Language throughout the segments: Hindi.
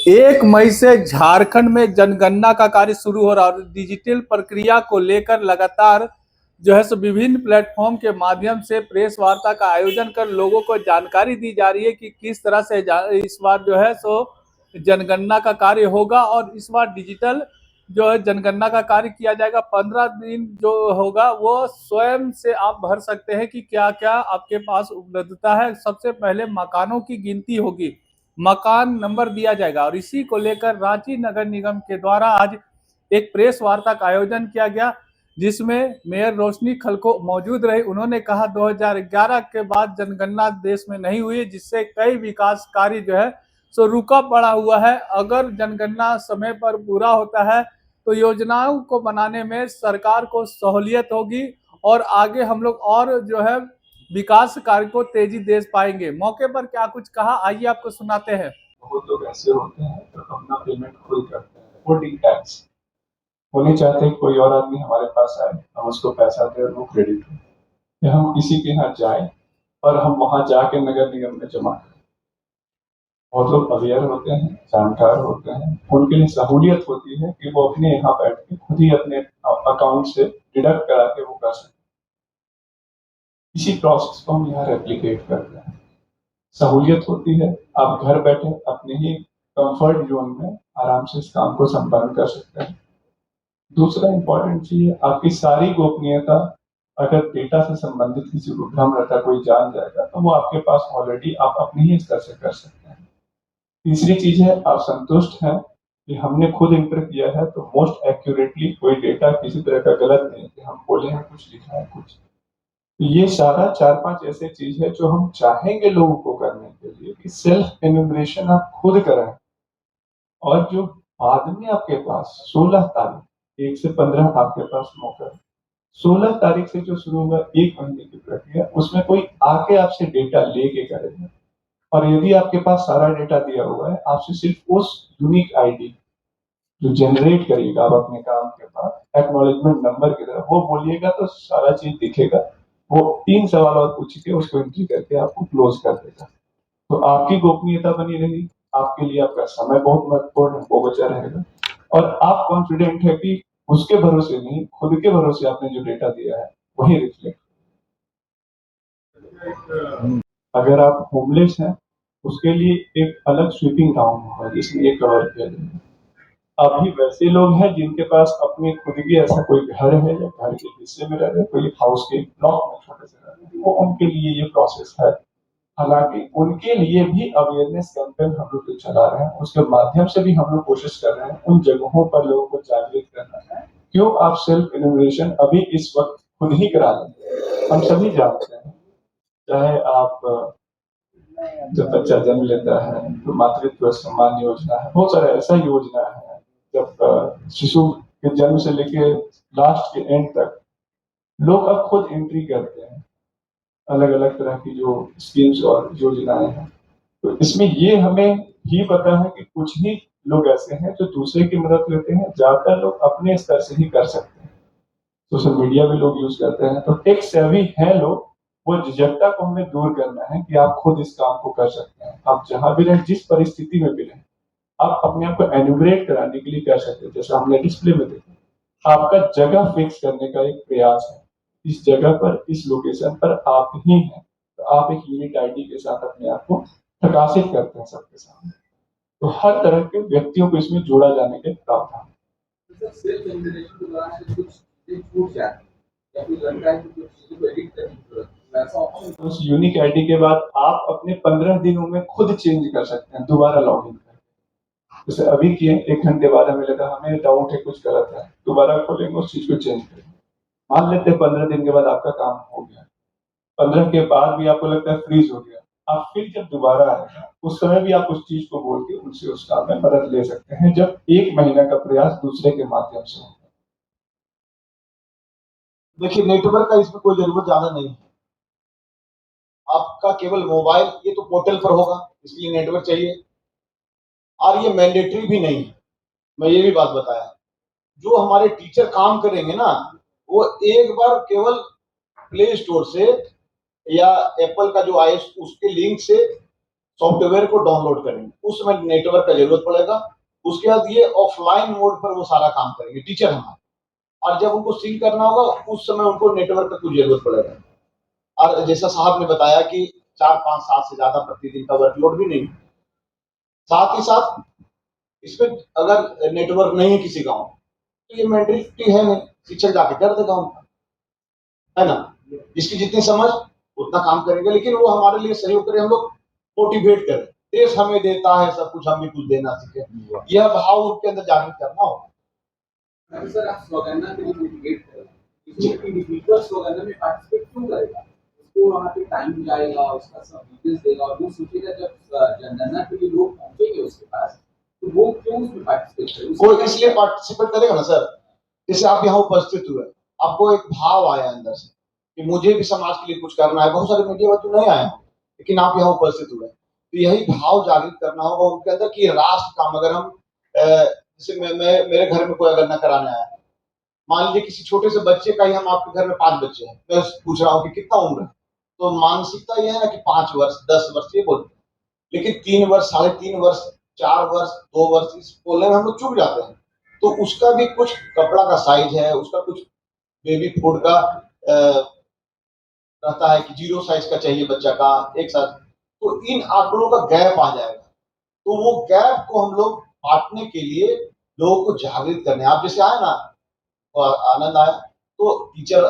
1 मई से झारखंड में जनगणना का कार्य शुरू हो रहा है और डिजिटल प्रक्रिया को लेकर लगातार जो है सो विभिन्न प्लेटफॉर्म के माध्यम से प्रेस वार्ता का आयोजन कर लोगों को जानकारी दी जा रही है कि किस तरह से इस बार जो है सो जनगणना का कार्य होगा और इस बार डिजिटल जो है जनगणना का कार्य किया जाएगा। 15 दिन जो होगा वो स्वयं से आप भर सकते हैं कि क्या क्या आपके पास उपलब्धता है। सबसे पहले मकानों की गिनती होगी, मकान नंबर दिया जाएगा और इसी को लेकर रांची नगर निगम के द्वारा आज एक प्रेस वार्ता का आयोजन किया गया, जिसमें मेयर रोशनी खलको मौजूद रहे। उन्होंने कहा 2011 के बाद जनगणना देश में नहीं हुई, जिससे कई विकास कार्य जो है सो रुका पड़ा हुआ है। अगर जनगणना समय पर पूरा होता है तो योजनाओं को बनाने में सरकार को सहूलियत होगी और आगे हम लोग और जो है विकास कार्य को तेजी दे पाएंगे। मौके पर क्या कुछ कहा, आइए आपको सुनाते हैं। बहुत लोग ऐसे होते हैं जो अपना पेमेंट खुद करते हैं, होल्डिंग टैक्स। वो नहीं चाहते कोई और आदमी हमारे पास आए, हम उसको पैसा दे और वो क्रेडिट हो, या हम किसी के यहाँ जाए और हम वहां जाके नगर निगम में जमा करें। बहुत लोग अवेयर होते हैं, जानकार होते हैं, उनके लिए सहूलियत होती है कि वो अपने यहाँ बैठ के खुद ही अपने अकाउंट से डिडक्ट करा के वो कर सकते। इसी प्रोसेस को हम यहाँ रेप्लिकेट कर रहे हैं। सहूलियत होती है, आप घर बैठे अपने ही कंफर्ट जोन में आराम से इस काम को संपन्न कर सकते हैं। दूसरा इंपॉर्टेंट चीज है, आपकी सारी गोपनीयता, अगर डेटा से संबंधित किसी को भ्रम रहता कोई जान जाएगा तो वो आपके पास ऑलरेडी आप अपने ही स्तर से कर सकते हैं। तीसरी चीज है, आप संतुष्ट हैं कि हमने खुद इंटर किया है तो मोस्ट एक्यूरेटली कोई डेटा किसी तरह का गलत नहीं कि हम बोले हैं कुछ, लिखा है कुछ। तो ये सारा 4-5 ऐसे चीज है जो हम चाहेंगे लोगों को करने के लिए कि सेल्फ एन्यूमरेशन आप खुद कराएं। और जो बाद में आपके पास 16 तारीख, 1 से 15 आपके पास मौका है। 16 तारीख से जो शुरू होगा 1 महीने की प्रक्रिया, उसमें कोई आके आपसे डेटा लेके करेगा। और यदि आपके पास सारा डेटा दिया हुआ है, आपसे सिर्फ उस यूनिक आईडी जो जनरेट करिएगा आप अपने काम के बाद एक्नॉलेजमेंट नंबर की तरह वो बोलिएगा तो सारा चीज दिखेगा। वो 3 सवाल और पूछ के उसको एंट्री करके आपको क्लोज कर देगा। तो आपकी गोपनीयता बनी रही, आपके लिए आपका समय बहुत महत्वपूर्ण है, वो बचा रहेगा। और आप कॉन्फिडेंट है कि उसके भरोसे नहीं, खुद के भरोसे आपने जो डेटा दिया है वही रिफ्लेक्ट। अगर आप होमलेस हैं, उसके लिए एक अलग स्वीपिंग डाउन होगा जिसमें ये कवर किया जाएगा। अभी वैसे लोग हैं जिनके पास अपने खुद की ऐसा कोई घर है या घर के हिस्से में रह रहे, कोई हाउस के ब्लॉक में छोटे से रह रहे, वो उनके लिए ये प्रोसेस है। हालांकि उनके लिए भी अवेयरनेस कैंपेन हम लोग चला रहे हैं, उसके माध्यम से भी हम लोग कोशिश कर रहे हैं उन जगहों पर लोगों को जागृत करना है। क्यों आप सेल्फ इनोवेशन अभी इस वक्त खुद ही करा लें। हम सभी जानते हैं, चाहे आप जब बच्चा जन्म लेता है तो मातृत्व सम्मान योजना है, बहुत सारा ऐसा योजना है। जब शिशु के जन्म से लेके लास्ट के एंड तक लोग अब खुद एंट्री करते हैं, अलग अलग तरह की जो स्कीम्स और योजनाएं हैं। तो इसमें ये हमें ही पता है कि कुछ ही लोग ऐसे हैं जो दूसरे की मदद लेते हैं, ज्यादातर लोग अपने स्तर से ही कर सकते हैं। सोशल मीडिया भी लोग यूज करते हैं, तो टेक सेवी है लोग। वो झिझकता को हमें दूर करना है कि आप खुद इस काम को कर सकते हैं। आप जहां भी रहें, जिस परिस्थिति में भी रहें, आप अपने आप को एन्यूमरेट कराने के लिए कर सकते हैं। जैसा हमने डिस्प्ले में देखा, आपका जगह फिक्स करने का एक प्रयास है। इस जगह पर, इस लोकेशन पर आप ही हैं, तो आप एक यूनिक आईडी के साथ अपने आप को प्रकाशित करते हैं सबके सामने। तो हर तरह के व्यक्तियों को इसमें जोड़ा जाने के प्रावधान। उस यूनिक आईडी के बाद आप अपने 15 दिनों में खुद चेंज कर सकते हैं, दोबारा लॉग इन कर। जैसे अभी किए, 1 घंटे बाद हमें लगा हमें डाउट है कुछ गलत है, दोबारा खोलेंगे उस चीज को चेंज करेंगे। मान लेते हैं 15 दिन के बाद आपका काम हो गया, 15 के बाद भी आपको लगता है फ्रीज हो गया, आप फिर जब दोबारा आएगा उस समय भी आप उस चीज को बोल के उनसे उस काम में मदद ले सकते हैं, जब 1 महीना का प्रयास दूसरे के माध्यम से होगा। देखिए, नेटवर्क का इसमें कोई जरूरत ज्यादा नहीं है। आपका केवल मोबाइल, ये तो पोर्टल पर होगा इसलिए नेटवर्क चाहिए, और ये मैंडेटरी भी नहीं है। मैं ये भी बात बताया, जो हमारे टीचर काम करेंगे ना, वो एक बार केवल प्ले स्टोर से या एप्पल का जो आईएस उसके लिंक से सॉफ्टवेयर को डाउनलोड करेंगे, उस समय नेटवर्क का जरूरत पड़ेगा। उसके बाद ये ऑफलाइन मोड पर वो सारा काम करेंगे टीचर हमारे, और जब उनको सील करना होगा उस समय उनको नेटवर्क का कुछ जरूरत पड़ेगा। और जैसा साहब ने बताया कि 4-5 साल से ज्यादा प्रतिदिन का वर्कलोड भी नहीं। साथ ही साथ इसमें अगर नेटवर्क नहीं है किसी गांव तो ये मेंटलिटी है नहीं, शिक्षक जाके कर देगा उनका, है ना। जिसकी जितनी समझ उतना काम करेंगे, लेकिन वो हमारे लिए सहयोग करे, हम लोग मोटिवेट करें, देश हमें देता है सब कुछ, हम भी कुछ देना सीखे, यह भाव उनके अंदर जागृत करना होगा। सर आप स्वगन्ना के लिए मोटिवेट करें, इंडिविजुअल स्वगन्ना में पार्टिसिपेट क्यों करेगा? उसको वहाँ पे टाइम जाएगा, उसका सब डिटेल्स देगा और वो सोचेगा जब जनगणना के लिए लोग पहुंचेंगे उसके पास तो वो क्यों उसमें पार्टिसिपेट करेगा? वो इसलिए पार्टिसिपेट करेगा ना सर, जैसे आप यहाँ उपस्थित हुए, आपको एक भाव आया अंदर से कि मुझे भी समाज के लिए कुछ करना है। बहुत सारे मीडिया तो नहीं आए लेकिन आप यहाँ उपस्थित हुए, तो यही भाव जागृत करना होगा उनके अंदर कि राष्ट्र काम, अगर हम जैसे मेरे घर में कोई अगर न कराने आया, मान लीजिए किसी छोटे से बच्चे का ही, हम आपके घर में 5 बच्चे हैं, मैं पूछ रहा हूँ कि कितना उम्र है, तो मानसिकता यह है ना कि 5 वर्ष 10 वर्ष ये बोलते हैं, लेकिन 3 वर्ष 3.5 वर्ष 4 वर्ष 2 वर्ष इस बोलने में हम लोग चूक जाते हैं। तो उसका भी कुछ कपड़ा का साइज है, उसका कुछ बेबी फूड का रहता है कि 0 साइज का चाहिए बच्चा का, एक साथ, तो इन आंकड़ों का गैप आ जाएगा। तो वो गैप को हम लोग बांटने के लिए लोगों को जागृत करने, आप जैसे आए ना और आनंद आया, तो टीचर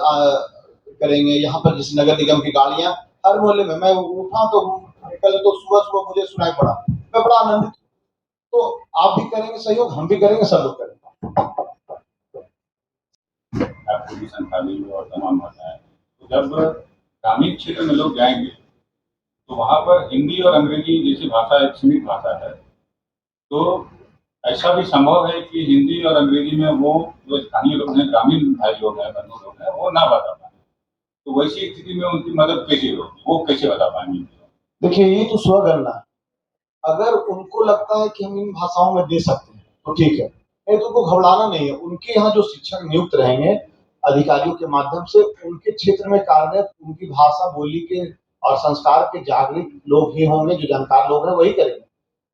करेंगे यहाँ पर, जैसे नगर निगम की गाड़ियां हर मोहल्ले में, मैं उठा तो कल तो सुबह मुझे सुनाई पड़ा, मैं बड़ा आनंदित। तो आप भी करेंगे सहयोग, हम भी करेंगे, सब लोग करेंगे। और तमाम भाषाएं, तो जब ग्रामीण क्षेत्र में लोग जाएंगे तो वहाँ पर हिंदी और अंग्रेजी जैसी भाषा एक सीमित भाषा है, तो ऐसा भी संभव है कि हिंदी और अंग्रेजी में वो जो स्थानीय लोग हैं, ग्रामीण भाई लोग हैं, बंधु लोग हैं, वो ना बता पाए, तो वैसी स्थिति में उनकी मदद कैसे होगी, वो कैसे बता पाएंगे? देखिए ये तो स्वगणना, अगर उनको लगता है कि हम इन भाषाओं में दे सकते हैं तो ठीक है, नहीं तो उनको घबराना नहीं है। उनके यहाँ जो शिक्षक नियुक्त रहेंगे अधिकारियों के माध्यम से, उनके क्षेत्र में कार्यरत उनकी भाषा बोली के और संस्कार के जागृत लोग ही होंगे, जो जानकार लोग हैं वही करेंगे।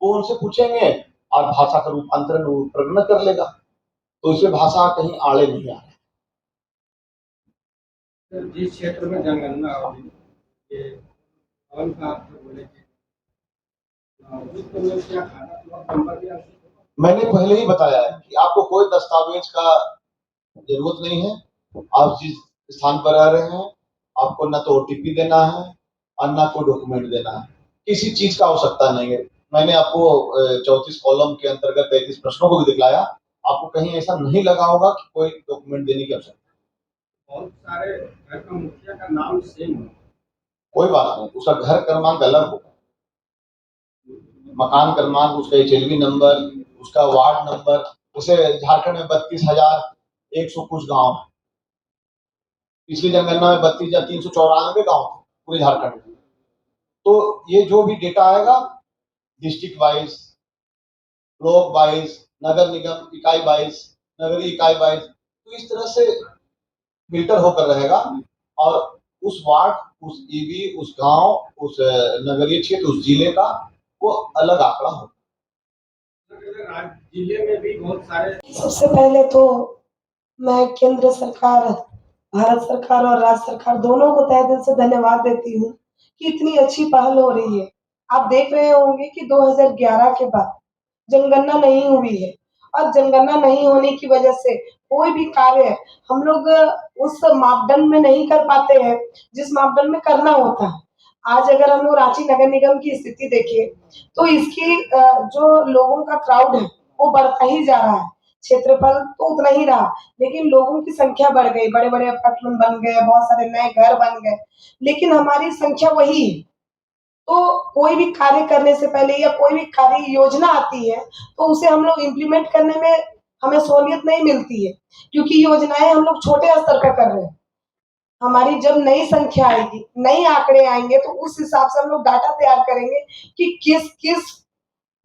वो उनसे पूछेंगे और भाषा का रूपांतरण प्रकरण कर लेगा, तो इससे भाषा कहीं आड़े नहीं आ रही। जिस क्षेत्र में जनगणना होगी, ये कौन सा आप बोले कि क्या खाना, मैंने पहले ही बताया है कि आपको कोई दस्तावेज का जरूरत नहीं है। आप जिस स्थान पर रह रहे हैं, आपको न तो ओटीपी देना है और न कोई डॉक्यूमेंट देना है, किसी चीज का आवश्यकता नहीं है। मैंने आपको 34 कॉलम के अंतर्गत 33 प्रश्नों को भी दिखलाया, आपको कहीं ऐसा नहीं लगा होगा कि कोई डॉक्यूमेंट देने की आवश्यकता। बहुत सारे घर का मुखिया का नाम सेम है, कोई बात नहीं, उसका घर क्रमांक अलग होगा, मकान क्रमांक, उसका HLB नंबर, उसका वार्ड नंबर। जैसे झारखंड में 32,100 कुछ गांव है, पिछली जनगणना में 32,394 गांव थे पूरे झारखंड में। तो ये जो भी डेटा आएगा डिस्ट्रिक्ट वाइज, ब्लॉक वाइज, नगर निगम इकाई वाइज, नगरीय इकाई वाइज, तो इस तरह से फिल्टर होकर रहेगा और उस वार्ड, उस EB, उस गांव, उस नगरीय क्षेत्र, उस जिले का वो अलग आंकड़ा होगा। जिले में भी बहुत सारे। सबसे पहले तो मैं केंद्र सरकार, भारत सरकार और राज्य सरकार दोनों को तहे दिल से धन्यवाद देती हूँ कि इतनी अच्छी पहल हो रही है। आप देख रहे होंगे कि 2011 के बाद जनगणना नहीं हुई है और जनगणना नहीं होने की वजह से कोई भी कार्य हम लोग उस मापदंड में नहीं कर पाते हैं जिस मापदंड में करना होता है। आज अगर हम लोग रांची नगर निगम की स्थिति देखें तो इसकी जो लोगों का क्राउड है वो बढ़ता ही जा रहा है। क्षेत्रफल तो उतना ही रहा, लेकिन लोगों की संख्या बढ़ गई, बड़े बड़े अपार्टमेंट बन गए, बहुत सारे नए घर बन गए, लेकिन हमारी संख्या वही है। तो कोई भी कार्य करने से पहले या कोई भी कार्य योजना आती है तो उसे हम लोग इम्प्लीमेंट करने में हमें सहूलियत नहीं मिलती है, क्योंकि योजनाएं हम लोग छोटे स्तर पर कर रहे हैं। हमारी जब नई संख्या आएगी, नए आंकड़े आएंगे, तो उस हिसाब से हम लोग डाटा तैयार करेंगे कि किस किस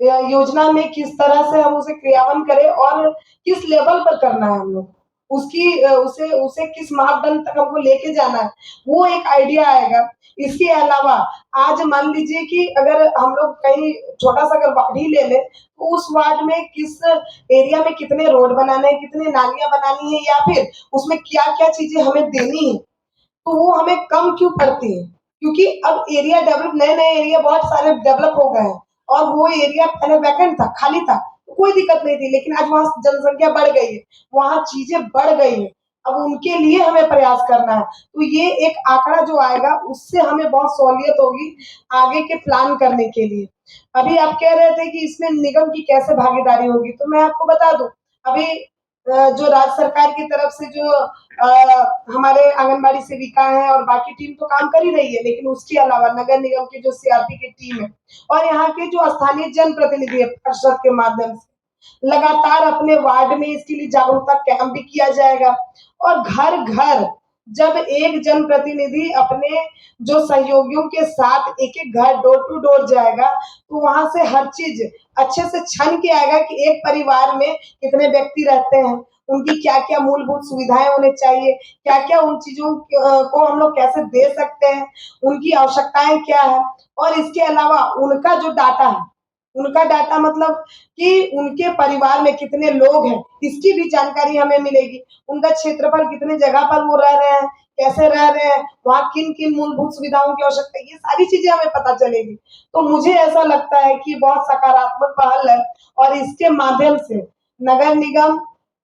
योजना में किस तरह से हम उसे क्रियान्वयन करें और किस लेवल पर करना है हम लोग, उसे उसे किस मापदंड तक हमको लेके जाना है, वो एक आइडिया आएगा। इसके अलावा आज मान लीजिए कि अगर हम लोग कहीं छोटा-सा अगर वार्ड ही ले लें, तो उस वार्ड में किस एरिया में कितने रोड बनाने हैं, कितनी नालियाँ बनानी है या फिर उसमें क्या-क्या चीज़ें हमें देनी है, तो वो हमें कम क्यों पड़ती है? क्योंकि अब एरिया डेवलप नए-नए एरिया बहुत सारे डेवलप हो गए हैं और वो एरिया पहले वैकेंट था, खाली था, तो कोई दिक्कत नहीं थी। लेकिन आज वहाँ जनसंख्या बढ़ गई है, वहाँ चीज़ें बढ़ गई हैं। अब उनके लिए हमें प्रयास करना है। तो ये एक आंकड़ा जो आएगा उससे हमें बहुत सहूलियत होगी आगे के प्लान करने के लिए। अभी आप कह रहे थे कि इसमें निगम की कैसे भागीदारी होगी, तो मैं आपको बता दूँ, अभी जो राज्य सरकार की तरफ से जो हमारे आंगनबाड़ी सेविका हैं और बाकी टीम तो काम कर ही रही है, लेकिन उसके अलावा नगर निगम की जो सीआरपी की टीम है और यहाँ के जो स्थानीय जनप्रतिनिधि है परिषद के माध्यम से लगातार अपने वार्ड में इसके लिए जागरूकता कैंप भी किया जाएगा और घर-घर जब एक जनप्रतिनिधि अपने जो सहयोगियों के साथ एक-एक घर डोर टू डोर जाएगा, तो वहाँ से हर चीज़ अच्छे से छान के आएगा कि एक परिवार में कितने व्यक्ति रहते हैं, उनकी क्या-क्या मूलभूत सुविधाएँ होनी चाहिए, क्या-क्या उन चीज़ों को हम लोग कैसे दे सकते हैं, उनकी आवश्यकताएँ क्या हैं और इसके अलावा उनका डाटा मतलब कि उनके परिवार में कितने लोग हैं, इसकी भी जानकारी हमें मिलेगी। उनका क्षेत्रफल कितने जगह पर वो रह रहे हैं, कैसे रह रहे हैं, वहाँ किन-किन मूलभूत सुविधाओं की आवश्यकता है, ये सारी चीज़ें हमें पता चलेगी। तो मुझे ऐसा लगता है कि बहुत सकारात्मक पहल है और इसके माध्यम से नगर निगम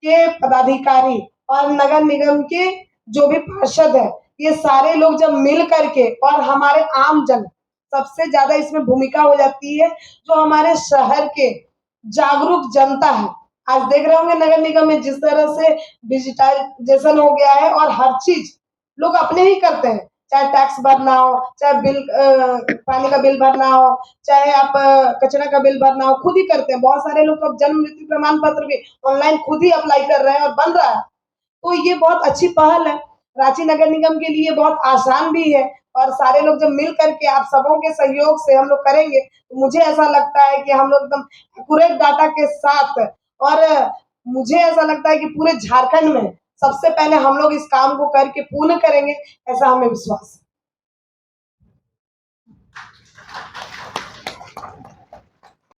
के पदाधिकारी और नगर निगम के जो भी पार्षद हैं, ये सारे लोग जब मिल करके और हमारे आम जन सबसे ज़्यादा इसमें भूमिका हो जाती है, जो हमारे शहर के जागरूक जनता है। आज देख रहे होंगे नगर निगम में जिस तरह से डिजिटाइज़ेशन हो गया है और हर चीज़ लोग अपने ही करते हैं, चाहे टैक्स भरना हो, चाहे पानी का बिल भरना हो, चाहे आप कचरा का बिल भरना हो, खुद ही करते हैं। बहुत सारे लोग तो अब जन्म मृत्यु प्रमाण पत्र भी ऑनलाइन खुद ही अप्लाई कर रहे हैं और बन रहा है। तो ये बहुत अच्छी पहल है। रांची नगर निगम के लिए बहुत आसान भी है और सारे लोग जब मिल करके आप सबों के सहयोग से हम लोग करेंगे, तो मुझे ऐसा लगता है कि हम लोग एकदम एक्यूरेट डाटा के साथ और मुझे ऐसा लगता है कि पूरे झारखंड में सबसे पहले हम लोग इस काम को करके पूर्ण करेंगे, ऐसा हमें विश्वास है।